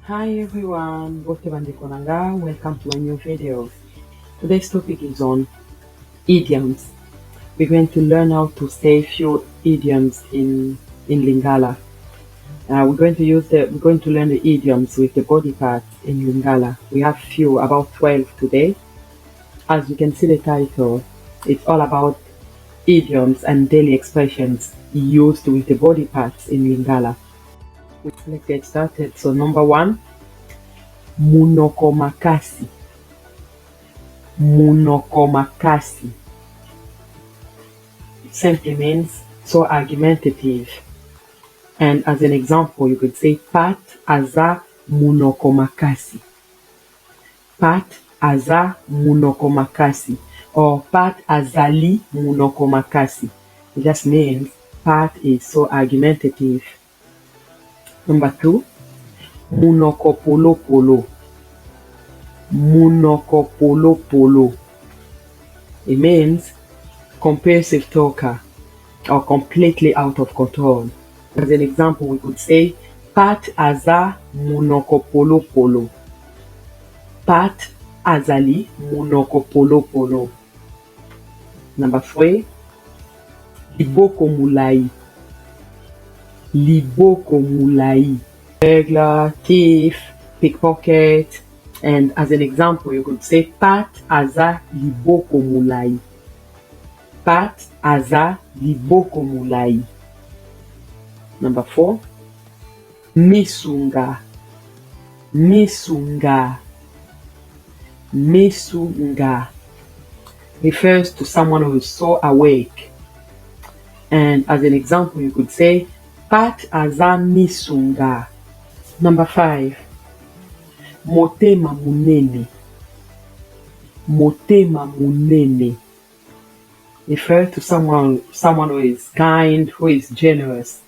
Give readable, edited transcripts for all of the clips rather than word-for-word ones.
Hi everyone, welcome to a new video. Today's topic is on idioms. We're going to learn how to say few idioms in Lingala. We're going to learn the idioms with the body parts in Lingala. We have about 12 today. As you can see the title, it's all about idioms and daily expressions used with the body parts in Lingala. Let's get started. So number 1, munoko makasi. Munoko makasi. It simply means so argumentative. And as an example, you could say Pat aza munoko makasi. Pat aza munoko makasi. Or Pat azali munoko makasi. It just means Pat is so argumentative. Number 2, munoko polo polo. Munoko polo polo. It means compulsive talker or completely out of control. As an example, we could say Pat aza munoko polo polo. Pat azali munoko polo polo. Number 3, liboko mulai. Liboko mulai. Burglar, thief, pickpocket. And as an example, you could say Pat aza liboko mulai. Pat aza liboko mulai. Number 4, misunga. Misunga. Misunga refers to someone who is so awake. And as an example, you could say Pat aza misunga. Number 5, motema munene. Motema munene refers to someone who is kind, who is generous.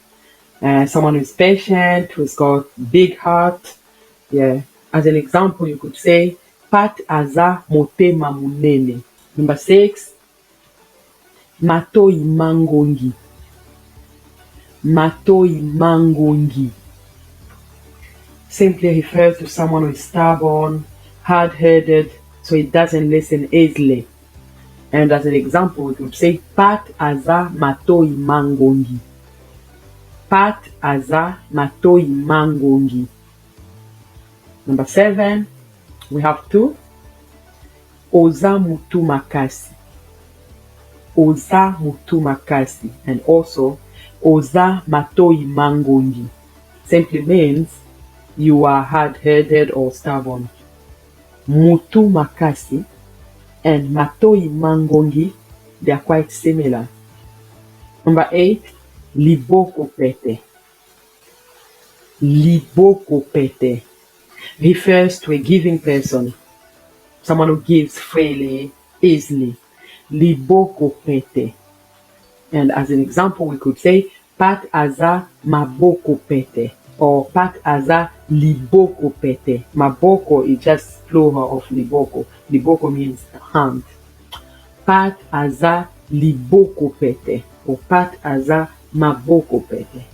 Someone who is patient, who's got big heart. Yeah. As an example, you could say Pat aza motema munene. Number 6, matoi mangongi. Matoi mangongi simply refers to someone who is stubborn, hard-headed, so he doesn't listen easily. And as an example, we could say Pat aza matoi mangongi. Pat aza matoi mangongi. Number 7, we have 2, oza mutu makasi. Oza mutu makasi. And also oza matoi mangongi simply means you are hard-headed or stubborn. Mutu makasi and matoi mangongi, they are quite similar. Number 8, liboko pete. Liboko pete refers to a giving person, someone who gives freely, easily. Liboko pete. And as an example, we could say Pat aza maboko pete or Pat aza liboko pete. Maboko is just plural of liboko. Liboko means hand. Pat aza liboko pete or Pat aza maboko pete.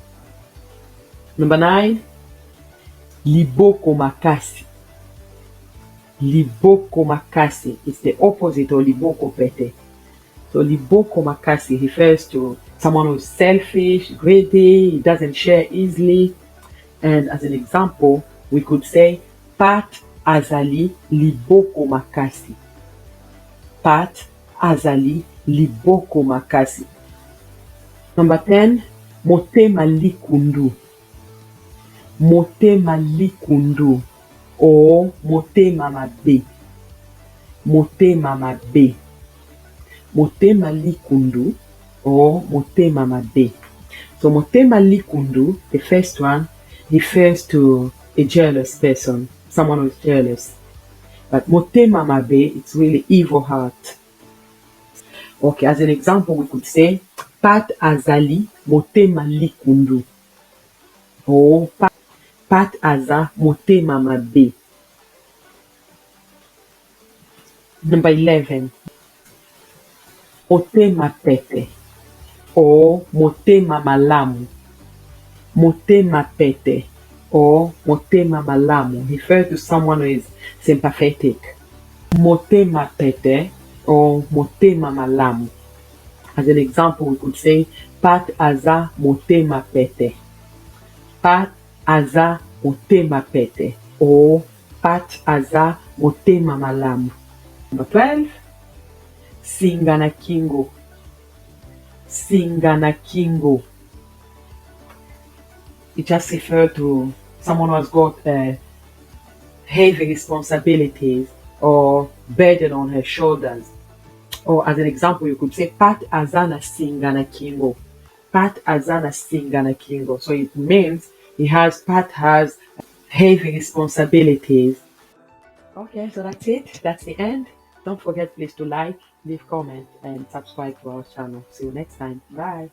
Number 9, liboko makasi. Liboko makasi is the opposite of liboko pete. So liboko makasi refers to someone who's selfish, greedy, he doesn't share easily. And as an example, we could say Pat azali liboko makasi. Pat azali liboko makasi. Number 10, motema likundu. Motema likundu or motema mabe. Motema mabe. Motema likundu or motema mabe. So motema likundu, the first one, refers to a jealous person, someone who is jealous. But motema mabe, it's really evil heart. Okay, as an example, we could say Pat azali motema likundu or Pat aza motema mabe. Number 11, motema pete or motema malamu. Motema pete or motema malamu refers to someone who is sympathetic. Motema pete or motema malamu. As an example, we could say Pat aza motema pete. Pat aza motema pete or Pat aza motema malamu. Number 12, singana kingo. Singana kingo. It just refers to someone who has got heavy responsibilities or burden on her shoulders. Or as an example, you could say Pat azana singana kingo. Pat azana singana kingo. So it means Pat has heavy responsibilities. Okay, so that's it. That's the end. Don't forget please to like, leave comment and subscribe to our channel. See you next time. Bye.